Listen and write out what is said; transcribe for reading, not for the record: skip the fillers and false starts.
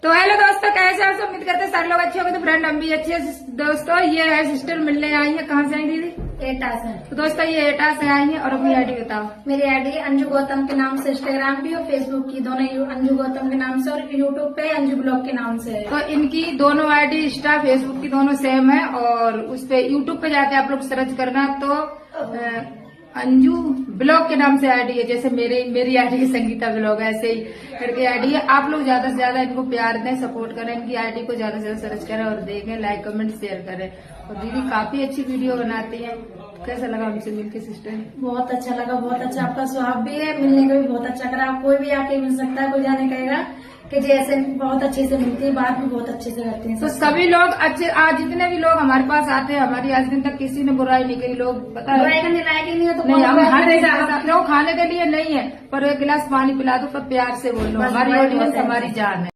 तो हेलो दोस्तों, कैसे आप सब? उम्मीद करते हैं सारे लोग अच्छे होंगे। तो फ्रेंड हम भी अच्छे हैं। दोस्तों ये है सिस्टर मिलने आई है। कहाँ से आई दीदी? एटा से। तो दोस्तों ये एटा से आई है। और अपनी आईडी बताओ। मेरी आईडी अंजू गौतम के नाम से इंस्टाग्राम भी और फेसबुक की दोनों अंजू गौतम के नाम से, और यूट्यूब पे अंजू ब्लॉग के नाम से है। तो इनकी दोनों आईडी इंस्टा फेसबुक की दोनों सेम है। और उस पे यूट्यूब पे जाके आप लोग सर्च करना तो अंजू ब्लॉग के नाम से आईडी है। जैसे मेरी आईडी है संगीता ब्लॉग, ऐसे ही करके आईडी है। आप लोग ज्यादा से ज्यादा इनको प्यार दें, सपोर्ट करें, इनकी आईडी को ज्यादा से ज्यादा सर्च करें और देखें, लाइक कमेंट शेयर करें। और दीदी काफी अच्छी वीडियो बनाती है। कैसा लगा हमसे मिलके सिस्टर? बहुत अच्छा लगा, बहुत अच्छा आपका स्वभाव भी है, मिलने का भी बहुत अच्छा करा। कोई भी आके मिल सकता है, कोई जाने कहेगा कि जैसे बहुत अच्छे से मिलती है, बात भी बहुत अच्छे से करती है। तो सभी लोग अच्छे, आज जितने भी लोग हमारे पास आते हैं, हमारी आज दिन तक किसी ने बुराई नहीं करी। लोग पता है बुराई करने लायक ही नहीं है तो नहीं, हम हर एक जाएगा। लोग खाने के लिए नहीं है, पर एक गिलास पानी पिला दो तो प्यार से बोलो। हमारी ऑडियंस हमारी जान है।